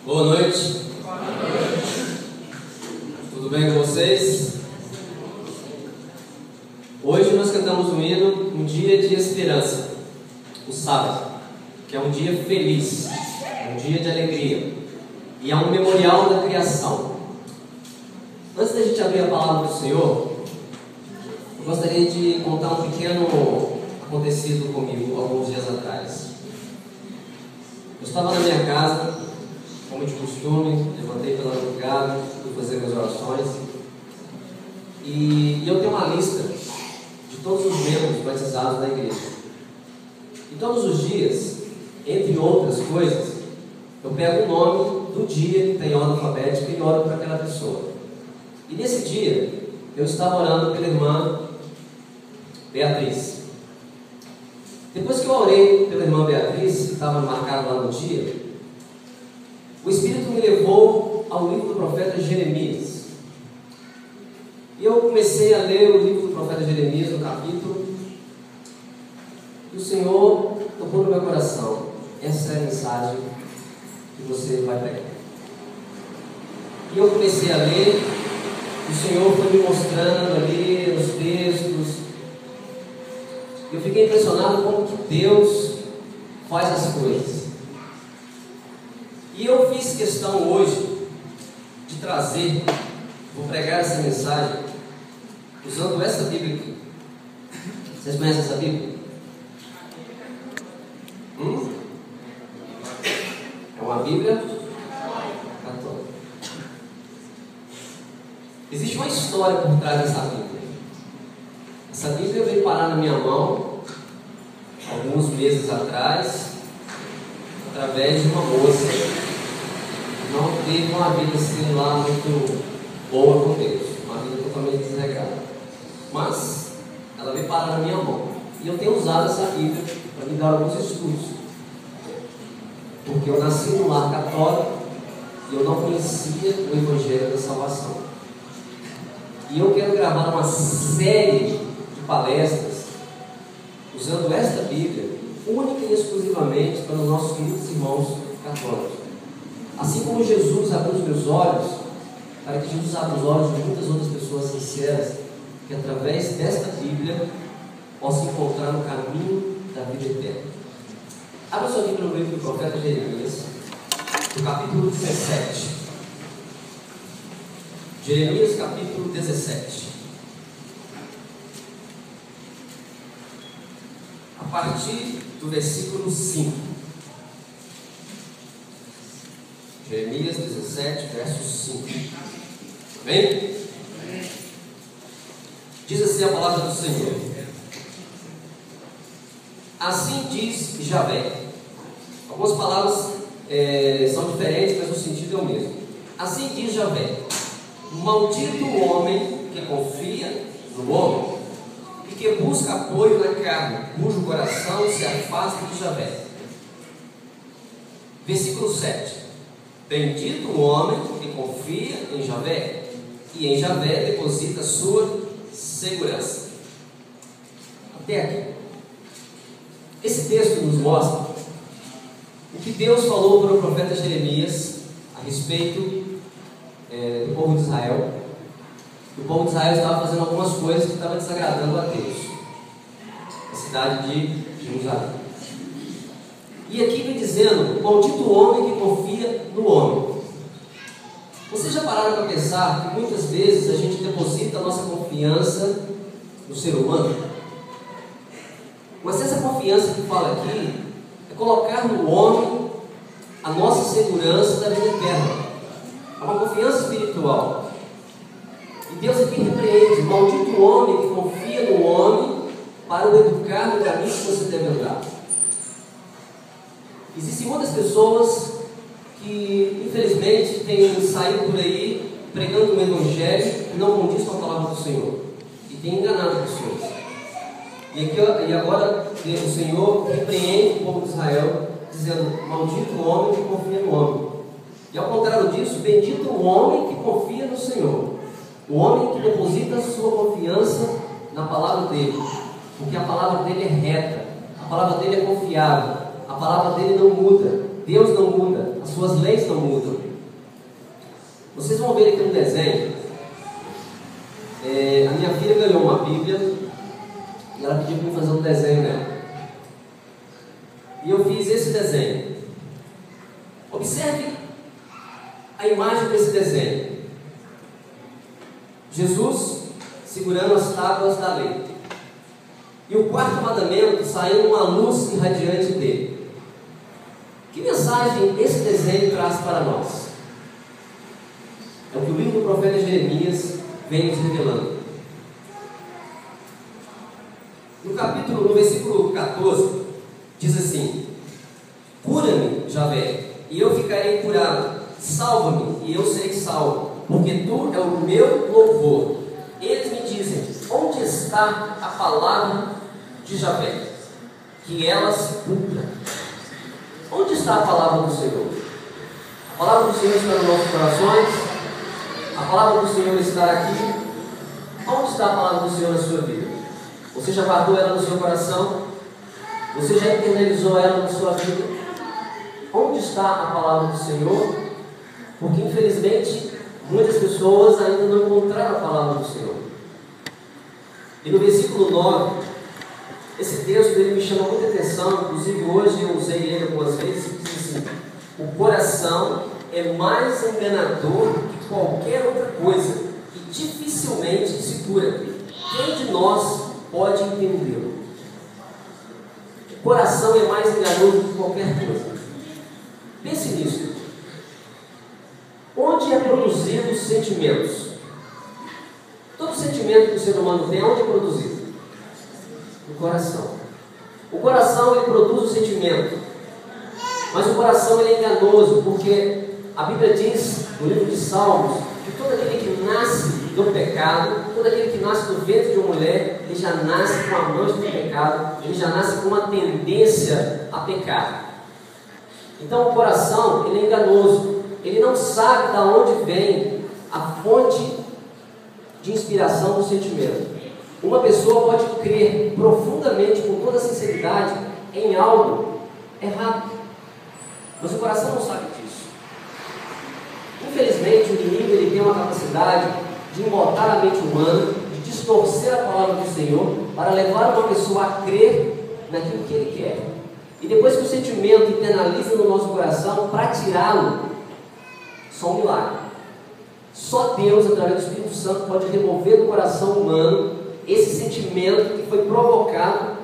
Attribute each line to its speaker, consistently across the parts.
Speaker 1: Boa noite. Tudo bem com vocês? Hoje nós cantamos um hino, um dia de esperança, o sábado, que é um dia feliz, um dia de alegria, e é um memorial da criação. Antes da gente abrir a palavra do Senhor, eu gostaria de contar um pequeno acontecido comigo alguns dias atrás. Eu estava na minha casa, como de costume, levantei pela madrugada, fui fazer minhas orações, e eu tenho uma lista de todos os membros batizados da igreja. E todos os dias, entre outras coisas, eu pego o nome do dia que tem ordem alfabética e oro para aquela pessoa. E nesse dia, eu estava orando pela irmã Beatriz. Depois que eu orei pela irmã Beatriz, que estava marcado lá no dia, o Espírito me levou ao livro do profeta Jeremias. E eu comecei a ler o livro do profeta Jeremias, no capítulo, e o Senhor tocou no meu coração: essa é a mensagem que você vai pregar. E eu comecei a ler, o Senhor foi me mostrando ali os textos. Eu fiquei impressionado como que Deus faz as coisas. E eu fiz questão hoje de trazer, vou pregar essa mensagem usando essa Bíblia aqui. Vocês conhecem essa Bíblia? É uma Bíblia católica. Existe uma história por trás dessa Bíblia. Essa Bíblia veio parar na minha mão alguns meses atrás, através de uma moça que não teve uma vida assim lá muito boa com Deus, uma vida totalmente desregrada. Mas ela veio parar na minha mão. E eu tenho usado essa Bíblia para me dar alguns estudos, porque eu nasci num lar católico e eu não conhecia o Evangelho da Salvação. E eu quero gravar uma série de palestras usando esta Bíblia única e exclusivamente para os nossos queridos irmãos católicos. Assim como Jesus abriu os meus olhos, para que Jesus abra os olhos de muitas outras pessoas sinceras, que através desta Bíblia possam encontrar o caminho da vida eterna. Abra sua Bíblia no livro do profeta Jeremias, no capítulo 17. Jeremias, capítulo 17. A partir do versículo 5. Jeremias 17, verso 5. Amém? Diz assim a palavra do Senhor: assim diz Javé. Algumas palavras são diferentes, mas o sentido é o mesmo. Assim diz Javé: maldito o homem que confia no homem e que busca apoio na carne, cujo coração se afasta de Javé. Versículo 7. Bendito o homem que confia em Javé e em Javé deposita sua segurança. Até aqui. Esse texto nos mostra o que Deus falou para o profeta Jeremias a respeito do povo de Israel. O povo de Israel estava fazendo algumas coisas que estavam desagradando a Deus, a cidade de Jerusalém. E aqui vem dizendo: maldito o homem que confia no homem. Vocês já pararam para pensar que muitas vezes a gente deposita a nossa confiança no ser humano? Mas essa confiança que fala aqui é colocar no homem a nossa segurança da vida eterna. É uma confiança espiritual. E Deus aqui repreende: maldito o homem que confia no homem para o educar no caminho que você deve andar. Existem muitas pessoas que, infelizmente, têm saído por aí pregando um evangelho que não condiz com a palavra do Senhor e têm enganado pessoas. E agora o Senhor repreende o povo de Israel, dizendo: maldito o homem que confia no homem. E ao contrário disso, bendito o homem que confia no Senhor, o homem que deposita a sua confiança na palavra dele, porque a palavra dele é reta, a palavra dele é confiável, a palavra dele não muda, Deus não muda, a suas leis não mudam. Vocês vão ver aqui um desenho. A minha filha ganhou uma Bíblia e ela pediu para eu fazer um desenho nela. E eu fiz esse desenho. Observe a imagem desse desenho. Jesus segurando as tábuas da lei. E o quarto mandamento saiu uma luz irradiante dele. Que mensagem esse desenho traz para nós? É o que o livro do profeta Jeremias vem nos revelando. No versículo 14, diz assim: cura-me, Javé, e eu ficarei curado. Salva-me, e eu serei salvo, porque tu é o meu louvor. Eles me dizem: onde está a palavra de Javé? Que ela se cumpra. Onde está a palavra do Senhor? A palavra do Senhor está nos nossos corações. A palavra do Senhor está aqui. Onde está a palavra do Senhor na sua vida? Você já guardou ela no seu coração? Você já internalizou ela na sua vida? Onde está a palavra do Senhor? Porque infelizmente muitas pessoas ainda não encontraram a palavra do Senhor. E no versículo 9, esse texto ele me chama muita atenção. Inclusive hoje eu usei ele algumas vezes. Diz assim: o coração é mais enganador que qualquer outra coisa e dificilmente se cura. Quem de nós pode entendê-lo? O coração é mais enganoso que qualquer coisa. Pense nisso. Onde é produzido os sentimentos? Todo sentimento que o ser humano tem, onde é produzido? No coração. O coração ele produz o sentimento, mas o coração ele é enganoso, porque a Bíblia diz no livro de Salmos que todo aquele que nasce do pecado, todo aquele que nasce do ventre de uma mulher, ele já nasce com a mancha do pecado, ele já nasce com uma tendência a pecar. Então o coração ele é enganoso, ele não sabe de onde vem a fonte de inspiração do sentimento. Uma pessoa pode crer profundamente, com toda sinceridade, em algo errado, mas o coração não sabe disso. Infelizmente, o inimigo ele tem uma capacidade de embotar a mente humana, de distorcer a palavra do Senhor, para levar uma pessoa a crer naquilo que ele quer. E depois que o sentimento internaliza no nosso coração, para tirá-lo, só um milagre. Só Deus, através do Espírito Santo, pode remover do coração humano esse sentimento que foi provocado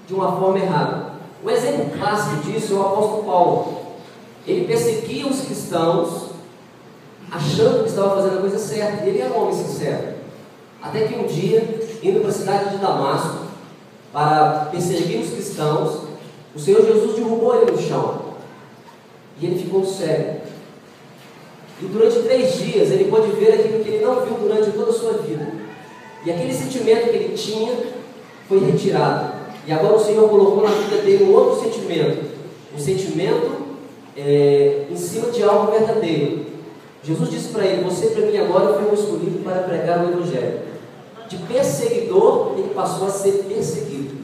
Speaker 1: de uma forma errada. Um exemplo clássico disso é o apóstolo Paulo. Ele perseguia os cristãos, achando que estava fazendo a coisa certa, e ele era um homem sincero. Até que um dia, indo para a cidade de Damasco, para perseguir os cristãos, o Senhor Jesus derrubou ele no chão, e ele ficou cego. E durante 3 dias, ele pôde ver aquilo que ele não viu durante toda a sua vida. E aquele sentimento que ele tinha, foi retirado. E agora o Senhor colocou na vida dele um outro sentimento. Um sentimento em cima de algo verdadeiro. Jesus disse para ele: você para mim agora foi um escolhido para pregar o Evangelho. De perseguidor, ele passou a ser perseguido.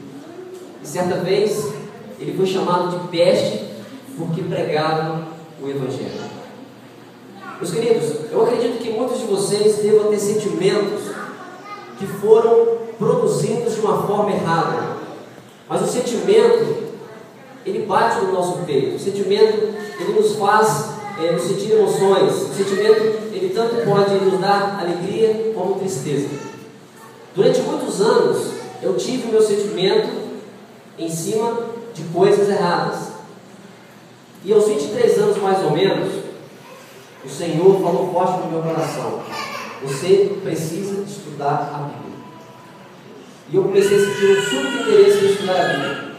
Speaker 1: E certa vez, ele foi chamado de peste, porque pregava o Evangelho. Meus queridos, eu acredito que muitos de vocês devam ter sentimentos que foram produzidos de uma forma errada. Mas o sentimento, ele bate no nosso peito. O sentimento, ele nos faz nos sentir emoções. O sentimento, ele tanto pode nos dar alegria como tristeza. Durante muitos anos, eu tive o meu sentimento em cima de coisas erradas. E aos 23 anos mais ou menos, o Senhor falou forte no meu coração: você precisa estudar a Bíblia. E eu comecei a sentir um súbito interesse em estudar a Bíblia.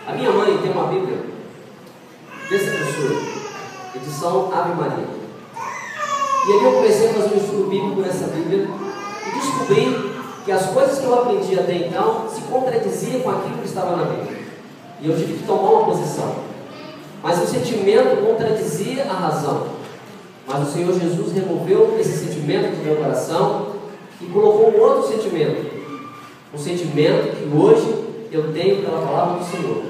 Speaker 1: A minha mãe tem uma Bíblia dessa grossura, edição Ave Maria. E ali eu comecei a fazer um estudo bíblico nessa Bíblia e descobri que as coisas que eu aprendi até então se contradiziam com aquilo que estava na Bíblia. E eu tive que tomar uma posição. Mas o sentimento contradizia a razão. Mas o Senhor Jesus removeu esse sentimento do meu coração e colocou um outro sentimento. Um sentimento que hoje eu tenho pela palavra do Senhor.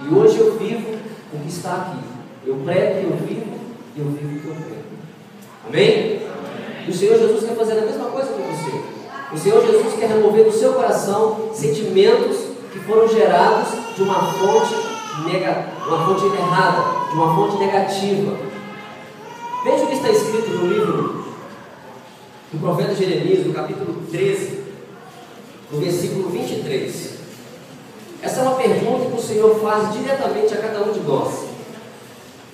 Speaker 1: E hoje eu vivo o que está aqui. Eu prego e eu vivo eu vivo o que eu creio. Amém? E o Senhor Jesus quer fazer a mesma coisa com você. O Senhor Jesus quer remover do seu coração sentimentos que foram gerados de uma fonte errada, de uma fonte negativa. Veja o que está escrito no livro do profeta Jeremias, no capítulo 13, no versículo 23. Essa é uma pergunta que o Senhor faz diretamente a cada um de nós.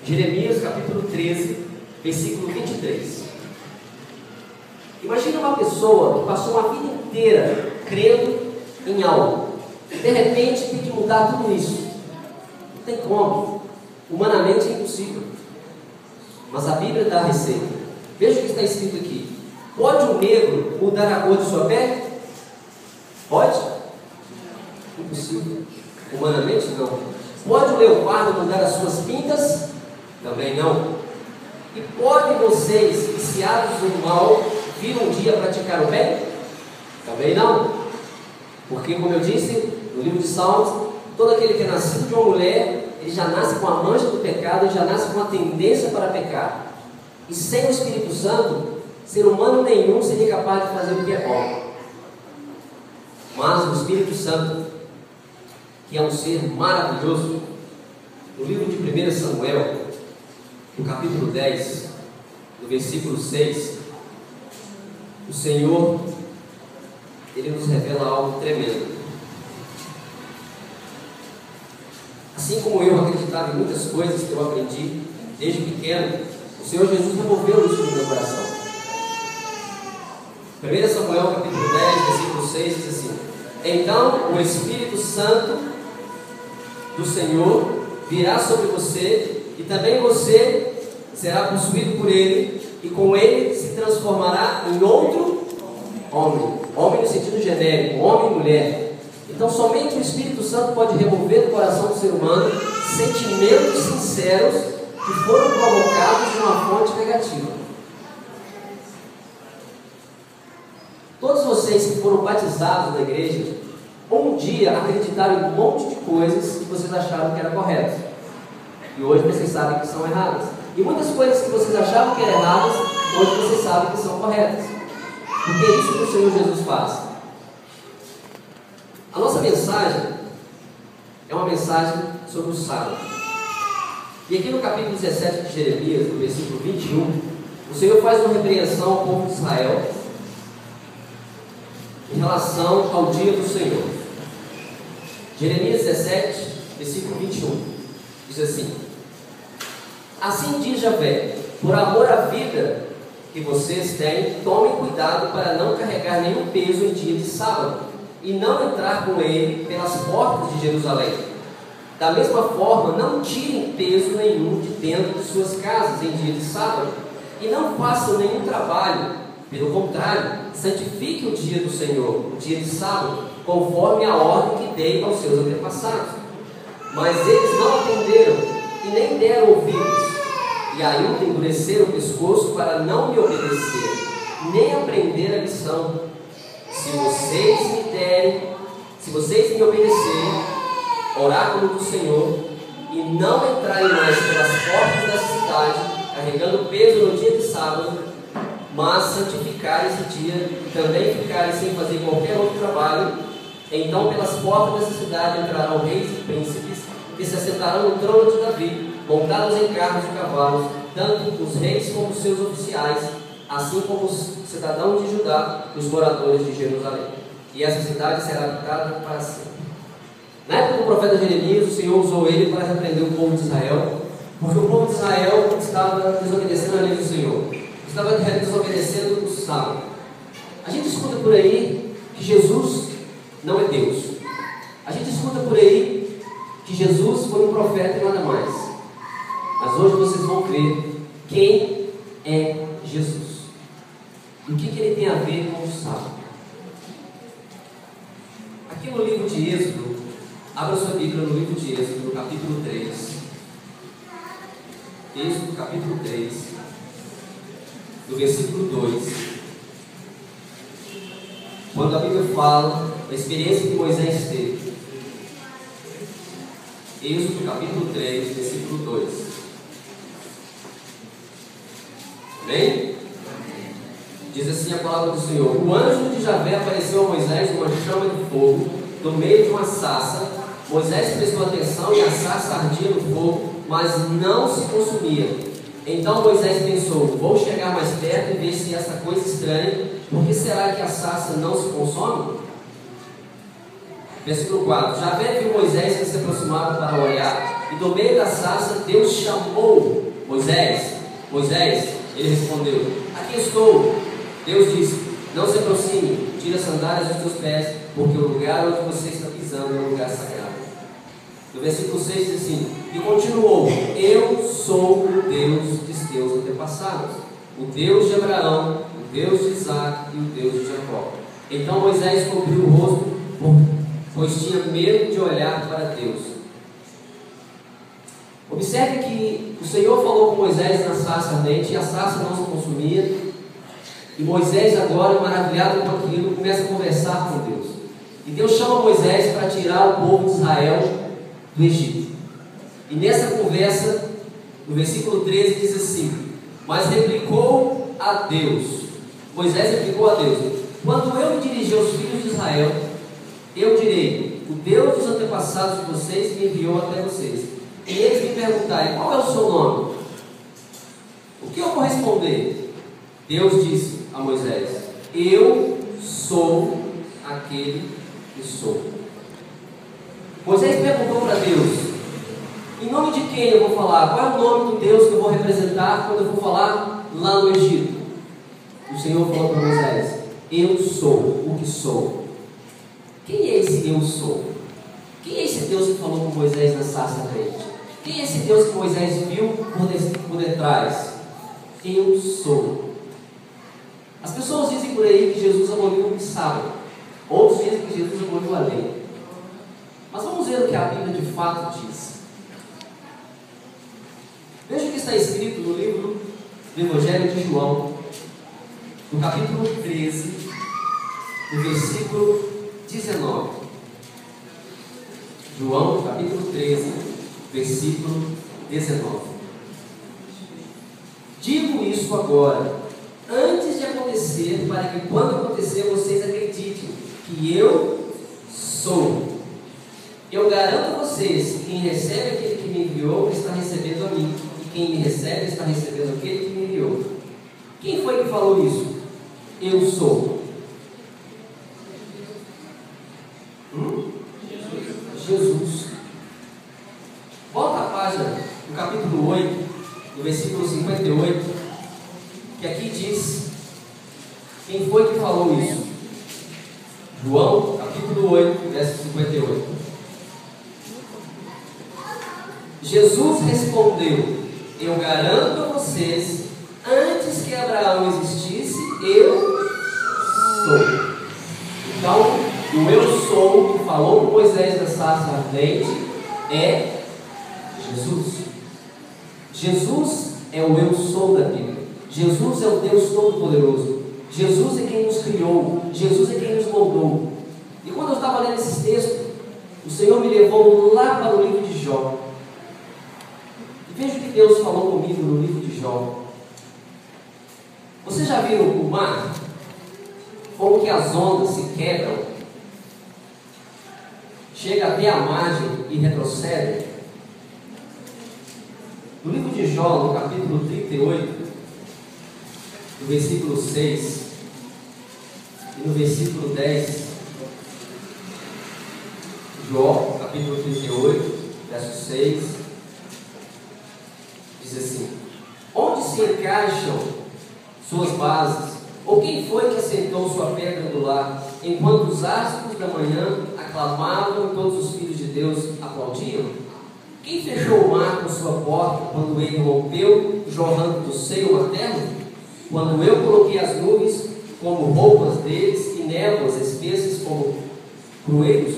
Speaker 1: Jeremias, capítulo 13, versículo 23. Imagina uma pessoa que passou uma vida inteira crendo em algo. De repente tem que mudar tudo isso. Não tem como. Humanamente é impossível. Mas a Bíblia dá a receita. Veja o que está escrito aqui. Pode um negro mudar a cor de sua pele? Pode? Impossível. Humanamente não. Pode o leopardo mudar as suas pintas? Também não. E podem vocês, viciados no mal, vir um dia praticar o bem? Também não. Porque, como eu disse no livro de Salmos, todo aquele que é nascido de uma mulher, ele já nasce com a mancha do pecado, ele já nasce com a tendência para pecar. E sem o Espírito Santo, ser humano nenhum seria capaz de fazer o que é bom. Mas o Espírito Santo, que é um ser maravilhoso, no livro de 1 Samuel, no capítulo 10, no versículo 6, o Senhor, Ele nos revela algo tremendo. Assim como eu acreditava em muitas coisas que eu aprendi desde pequeno, o Senhor Jesus removeu isso do meu coração. 1 Samuel capítulo 10, versículo 6 diz assim: então o Espírito Santo do Senhor virá sobre você, e também você será possuído por Ele, e com Ele se transformará em outro homem. Homem no sentido genérico, homem e mulher. Então somente o Espírito Santo pode remover do coração do ser humano sentimentos sinceros que foram provocados de uma fonte negativa. Todos vocês que foram batizados na igreja, um dia acreditaram em um monte de coisas que vocês acharam que eram corretas, e hoje vocês sabem que são erradas. E muitas coisas que vocês achavam que eram erradas, hoje vocês sabem que são corretas. Porque é isso que o Senhor Jesus faz. A nossa mensagem é uma mensagem sobre o sábado. E aqui no capítulo 17 de Jeremias, no versículo 21, o Senhor faz uma repreensão ao povo de Israel em relação ao dia do Senhor. Jeremias 17, versículo 21, diz assim: assim diz Javé, por amor à vida que vocês têm, tomem cuidado para não carregar nenhum peso em dia de sábado, e não entrar com ele pelas portas de Jerusalém. Da mesma forma, não tirem peso nenhum de dentro de suas casas em dia de sábado, e não façam nenhum trabalho. Pelo contrário, santifiquem o dia do Senhor, o dia de sábado, conforme a ordem que dei aos seus antepassados. Mas eles não atenderam e nem deram ouvidos, e ainda endureceram o pescoço para não me obedecer, nem aprender a lição. Se vocês me obedecerem, oráculo do Senhor, e não entrarem mais pelas portas dessa cidade, carregando peso no dia de sábado, mas santificarem esse dia e também ficarem sem fazer qualquer outro trabalho, então pelas portas dessa cidade entrarão reis e príncipes, que se assentarão no trono de Davi, montados em carros e cavalos, tanto os reis como os seus oficiais, assim como os cidadãos de Judá e os moradores de Jerusalém. E essa cidade será habitada para sempre. Na época do profeta Jeremias, o Senhor usou ele para repreender o povo de Israel, porque o povo de Israel estava desobedecendo a lei do Senhor, estava desobedecendo o sábado. A gente escuta por aí que Jesus não é Deus. A gente escuta por aí que Jesus foi um profeta e nada mais. Mas hoje vocês vão ver quem é Jesus. E o que ele tem a ver com o sábado. Aqui no livro de Êxodo, abra sua Bíblia no livro de Êxodo, no capítulo 3. Êxodo, capítulo 3, no versículo 2. Quando a Bíblia fala da experiência que Moisés teve. Êxodo, capítulo 3, versículo 2. Amém? Diz assim a palavra do Senhor: o anjo de Javé apareceu a Moisés numa chama de fogo, no meio de uma sarça. Moisés prestou atenção e a sarça ardia no fogo, mas não se consumia. Então Moisés pensou: vou chegar mais perto e ver se essa coisa estranha, por que será que a sarça não se consome? Versículo 4: Javé viu Moisés que se aproximava para olhar, e do meio da sarça Deus chamou: Moisés, Moisés. Ele respondeu: aqui estou. Deus disse: não se aproxime, tire as sandálias dos teus pés, porque o lugar onde você está pisando é um lugar sagrado. No versículo 6 diz assim: e continuou: eu sou o Deus de teus antepassados, o Deus de Abraão, o Deus de Isaac e o Deus de Jacó. Então Moisés cobriu o rosto, pois tinha medo de olhar para Deus. Observe que o Senhor falou com Moisés na sarça ardente, e a sarça não se consumia. E Moisés, agora maravilhado com aquilo, começa a conversar com Deus. E Deus chama Moisés para tirar o povo de Israel do Egito. E nessa conversa, no versículo 13 diz assim: mas replicou a Deus, Moisés replicou a Deus: quando eu me dirigir aos filhos de Israel, eu direi: o Deus dos antepassados de vocês me enviou até vocês. E eles me perguntarem: qual é o seu nome? O que eu vou responder? Deus disse a Moisés: eu sou aquele que sou. Moisés perguntou para Deus: em nome de quem eu vou falar? Qual é o nome do Deus que eu vou representar quando eu for falar lá no Egito? O Senhor falou para Moisés: eu sou o que sou. Quem é esse eu sou? Quem é esse Deus que falou com Moisés na sarça ardente? Quem é esse Deus que Moisés viu por detrás? Eu sou. As pessoas dizem por aí que Jesus aboliu o sábado. Outros dizem que Jesus aboliu a lei. Mas vamos ver o que a Bíblia de fato diz. Veja o que está escrito no livro do Evangelho de João, no capítulo 13, no versículo 19. João, capítulo 13, versículo 19. Digo isso agora, antes de acontecer, para que quando acontecer vocês acreditem que eu sou. Eu garanto a vocês que quem recebe aquele que me enviou está recebendo a mim, e quem me recebe está recebendo aquele que me enviou. Quem foi que falou isso? Eu sou. Jesus. Volta a página, no capítulo 8, no versículo 58, que aqui diz quem foi que falou isso. João, capítulo 8, verso 58. Jesus respondeu: eu garanto a vocês, antes que Abraão existisse, eu sou. Então, o eu sou que falou com Moisés na sarça ardente é Jesus. Jesus é o eu sou da Bíblia. Jesus é o Deus Todo-Poderoso. Jesus é quem nos criou. Jesus é quem nos moldou. E quando eu estava lendo esses textos, o Senhor me levou lá para o livro de Jó. E veja o que Deus falou comigo no livro de Jó. Vocês já viram o mar? Como que as ondas se quebram, chega até a margem e retrocede? No livro de Jó, no capítulo 38, no versículo 6 e no versículo 10, Jó, capítulo 38, verso 6, diz assim: onde se encaixam suas bases? Ou quem foi que assentou sua pedra do lar, enquanto os astros da manhã aclamavam e todos os filhos de Deus aplaudiam? Quem fechou o mar com sua porta quando ele rompeu, jorrando do seio materno? Quando eu coloquei as nuvens como roupas deles e névoas espessas como crueiros?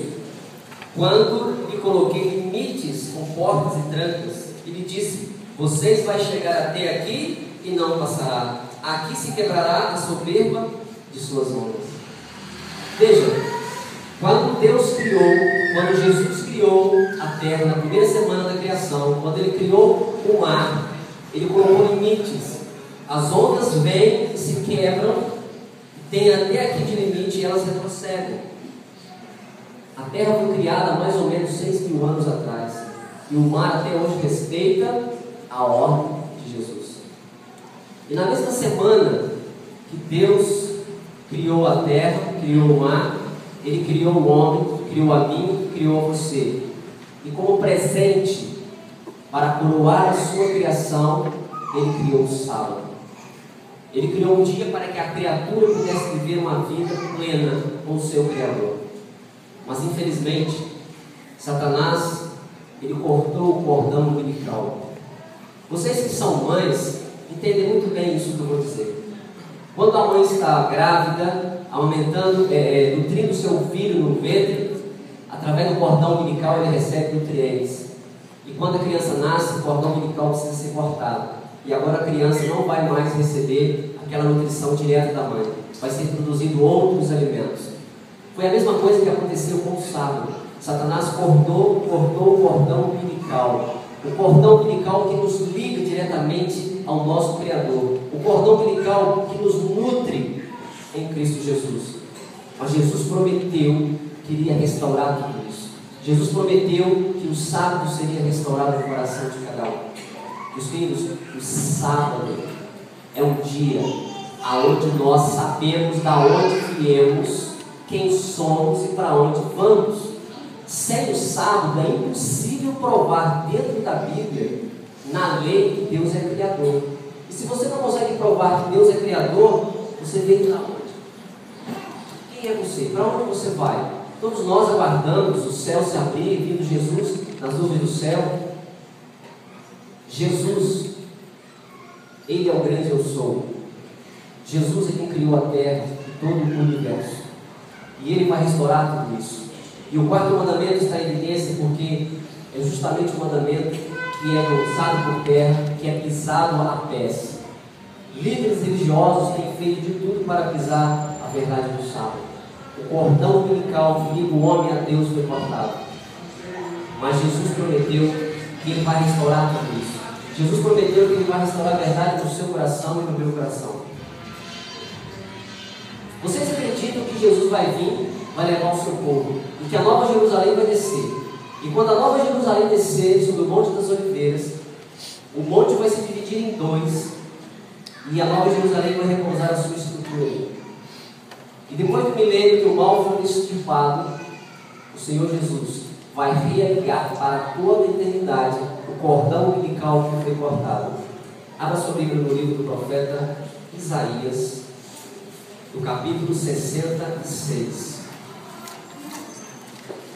Speaker 1: Quando lhe coloquei limites com portas e trancas e lhe disse: vocês vai chegar até aqui e não passará. Aqui se quebrará a soberba de suas ondas. Veja, quando Deus criou, quando Jesus criou a terra na primeira semana da criação, quando Ele criou o mar, Ele colocou limites. As ondas vêm, se quebram, tem até aqui de limite e elas retrocedem. A Terra foi criada há mais ou menos 6.000 anos atrás. E o mar até hoje respeita a ordem de Jesus. E na mesma semana que Deus criou a terra, criou o mar, Ele criou o homem, criou a mim, criou você. E como presente para coroar a sua criação, Ele criou o sábado. Ele criou um dia para que a criatura pudesse viver uma vida plena com o seu Criador. Mas infelizmente, Satanás, ele cortou o cordão umbilical. Vocês que são mães, entendem muito bem isso que eu vou dizer. Quando a mãe está grávida, aumentando, nutrindo seu filho no ventre, através do cordão umbilical ele recebe nutrientes. E quando a criança nasce, o cordão umbilical precisa ser cortado. E agora a criança não vai mais receber aquela nutrição direta da mãe. Vai ser produzido outros alimentos. Foi a mesma coisa que aconteceu com o sábado. Satanás cortou o cordão umbilical. O cordão umbilical que nos liga diretamente ao nosso Criador. O cordão umbilical que nos nutre em Cristo Jesus. Mas Jesus prometeu que iria restaurar tudo isso. Jesus prometeu que o sábado seria restaurado no coração de cada um. Meus filhos, o sábado é um dia aonde nós sabemos da onde viemos, quem somos e para onde vamos. Sem o sábado é impossível provar dentro da Bíblia, na lei, que Deus é Criador. E se você não consegue provar que Deus é Criador, você veio de onde? Quem é você? Para onde você vai? Todos nós aguardamos o céu se abrir, vindo Jesus nas nuvens do céu. Jesus, Ele é o grande eu sou. Jesus é quem criou a terra e todo o universo. E Ele vai restaurar tudo isso. E o quarto mandamento está em evidência porque é justamente o mandamento que é lançado por terra, que é pisado a pés. Líderes religiosos têm feito de tudo para pisar a verdade do sábado. O cordão umbilical que liga o homem a Deus foi cortado. Mas Jesus prometeu que Ele vai restaurar tudo isso. Jesus prometeu que Ele vai restaurar a verdade no seu coração e no meu coração. Vocês acreditam que Jesus vai vir, vai levar o seu povo, e que a Nova Jerusalém vai descer? E quando a Nova Jerusalém descer sobre o Monte das Oliveiras, o monte vai se dividir em dois, e a Nova Jerusalém vai repousar a sua estrutura. E depois do milênio que o mal foi extirpado, o Senhor Jesus vai religar para toda a eternidade o cordão umbilical que foi cortado. Abra sua Bíblia no livro do profeta Isaías, do capítulo 66.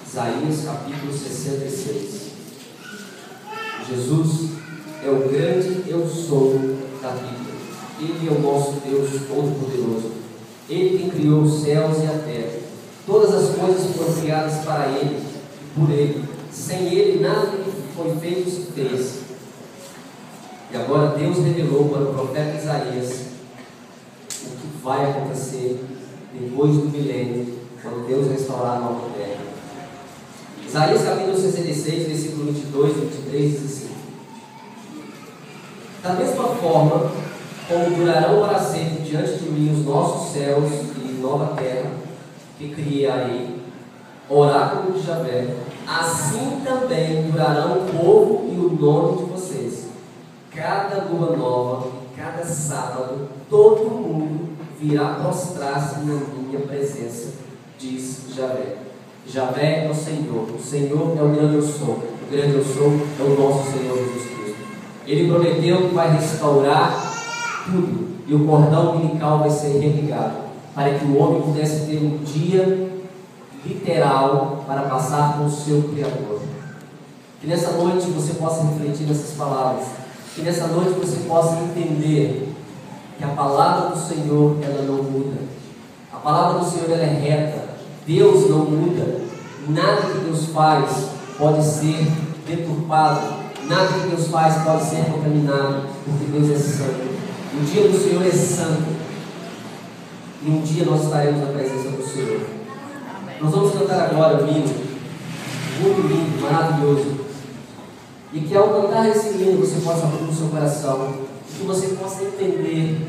Speaker 1: Isaías, capítulo 66. Jesus é o grande eu sou da Bíblia. Ele é o nosso Deus Todo-Poderoso. Ele que criou os céus e a terra. Todas as coisas foram criadas para Ele e por Ele. Sem Ele nada que foi feito se fez. E agora Deus revelou para o profeta Isaías o que vai acontecer depois do milênio, quando Deus restaurar a nova terra. Isaías capítulo 66, versículo 22 e 23 diz assim: da mesma forma como durarão para sempre diante de mim os nossos céus e nova terra que criarei, oráculo de Javé, assim também durarão o povo e o nome de vocês. Cada lua nova, cada sábado, todo mundo virá prostrar-se na minha presença, diz Javé. Javé é o Senhor é o grande eu sou. O grande eu sou é o nosso Senhor Jesus Cristo. Ele prometeu que vai restaurar tudo, e o cordão umbilical vai ser religado, para que o homem pudesse ter um dia literal para passar com o seu Criador. Que nessa noite você possa refletir nessas palavras, que nessa noite você possa entender que a palavra do Senhor, ela não muda. A palavra do Senhor, ela é reta. Deus não muda. Nada que Deus faz pode ser deturpado. Nada que Deus faz pode ser contaminado, porque Deus é santo. O dia do Senhor é santo. E um dia nós estaremos na presença do Senhor. Nós vamos cantar agora um hino muito lindo, maravilhoso. E que ao cantar esse hino você possa abrir o seu coração, e que você possa entender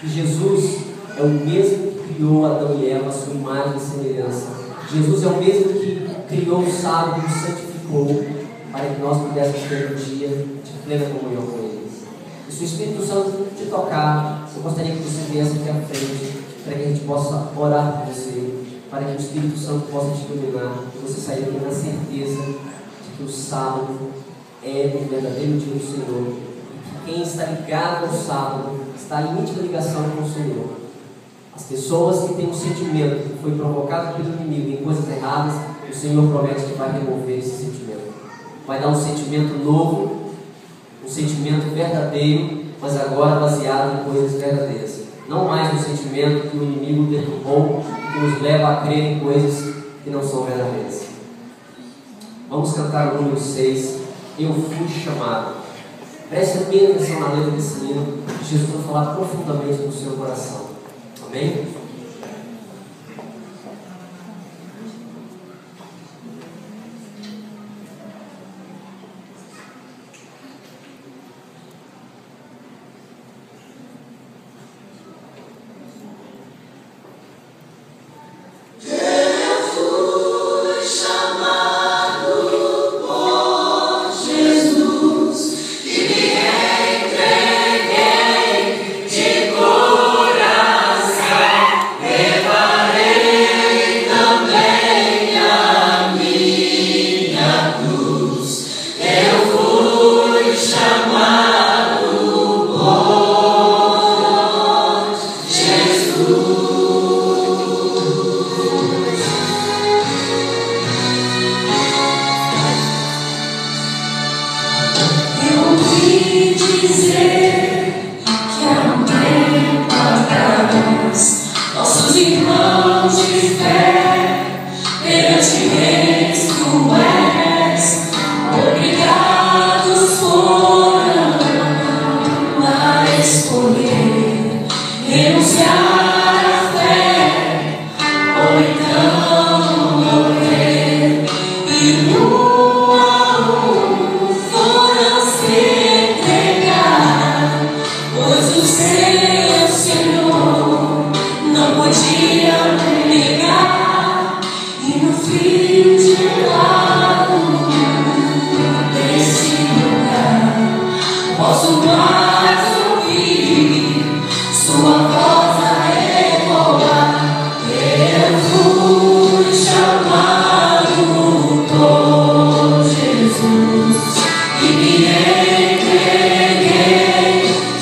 Speaker 1: que Jesus é o mesmo que criou Adão e Eva, a sua imagem e semelhança. Jesus é o mesmo que criou o sábado e o santificou, para que nós pudéssemos ter um dia de plena comunhão com Ele. E se o Espírito Santo te tocar, eu gostaria que você viesse aqui à frente, para que a gente possa orar por você, para que o Espírito Santo possa te iluminar, e você sair aqui na certeza de que o sábado é o verdadeiro dia do Senhor. E que quem está ligado ao sábado está em íntima ligação com o Senhor. As pessoas que têm um sentimento que foi provocado pelo inimigo em coisas erradas, o Senhor promete que vai remover esse sentimento. Vai dar um sentimento novo, um sentimento verdadeiro, mas agora baseado em coisas verdadeiras. Não mais um sentimento que o inimigo derrubou, que nos leva a crer em coisas que não são verdadeiras. Vamos cantar o número 6, Eu Fui Chamado. Preste bem atenção na letra desse hino, que Jesus vai falar profundamente no seu coração. Amém?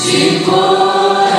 Speaker 2: De coração.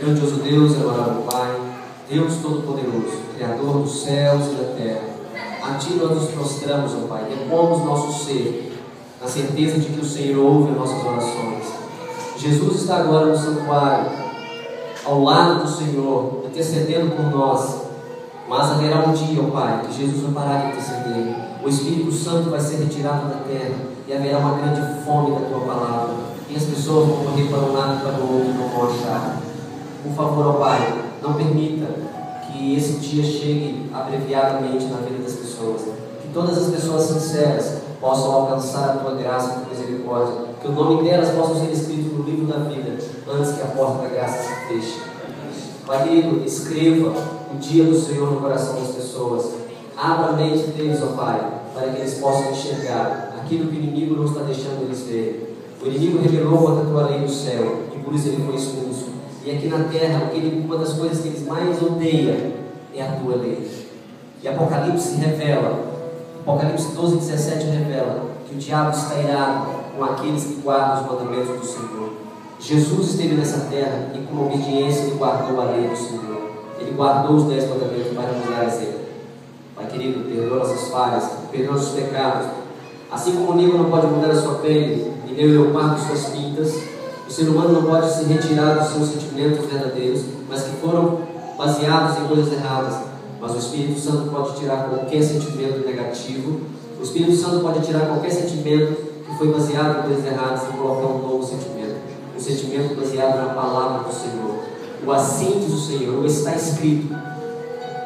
Speaker 1: Grandioso Deus, amável Pai, Deus Todo-Poderoso, Criador dos céus e da terra, a Ti nós nos prostramos, ó Pai, depomos nosso ser, na certeza de que o Senhor ouve as nossas orações. Jesus está agora no santuário, ao lado do Senhor, intercedendo por nós, mas haverá um dia, ó Pai, que Jesus vai parar de interceder, o Espírito Santo vai ser retirado da terra, e haverá uma grande fome da Tua palavra, e as pessoas vão correr para um lado e para o outro e não vão achar. Por favor, ó Pai, não permita que esse dia chegue abreviadamente na vida das pessoas. Que todas as pessoas sinceras possam alcançar a Tua graça e a Tua misericórdia. Que o nome delas possa ser escrito no livro da vida, antes que a porta da graça se feche. Pai querido, escreva o dia do Senhor no coração das pessoas. Abra a mente deles, ó Pai, para que eles possam enxergar aquilo que o inimigo não está deixando eles verem. O inimigo revelou contra a Tua lei no céu, e por isso ele foi expulso. E aqui na terra, uma das coisas que eles mais odeiam é a Tua lei. E Apocalipse revela, Apocalipse 12:17 revela que o diabo está irado com aqueles que guardam os mandamentos do Senhor. Jesus esteve nessa terra e com obediência ele guardou a lei do Senhor. Ele guardou os 10 mandamentos para nos dar exemplo. Pai querido, perdoa nossas falhas, perdoa nossos pecados. Assim como o negro não pode mudar a sua pele e nem o leopardo suas pintas, o ser humano não pode se retirar dos seus sentimentos verdadeiros, mas que foram baseados em coisas erradas. Mas o Espírito Santo pode tirar qualquer sentimento negativo. O Espírito Santo pode tirar qualquer sentimento que foi baseado em coisas erradas e colocar um novo sentimento. Um sentimento baseado na palavra do Senhor. O assim diz o Senhor, o está escrito.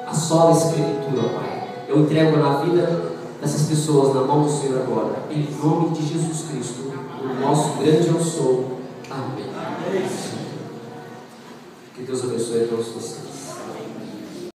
Speaker 1: A sola Escritura, Pai. Eu entrego na vida dessas pessoas na mão do Senhor agora. Em nome de Jesus Cristo, o nosso grande eu sou. Amém. Que Deus abençoe a todos vocês. Amém.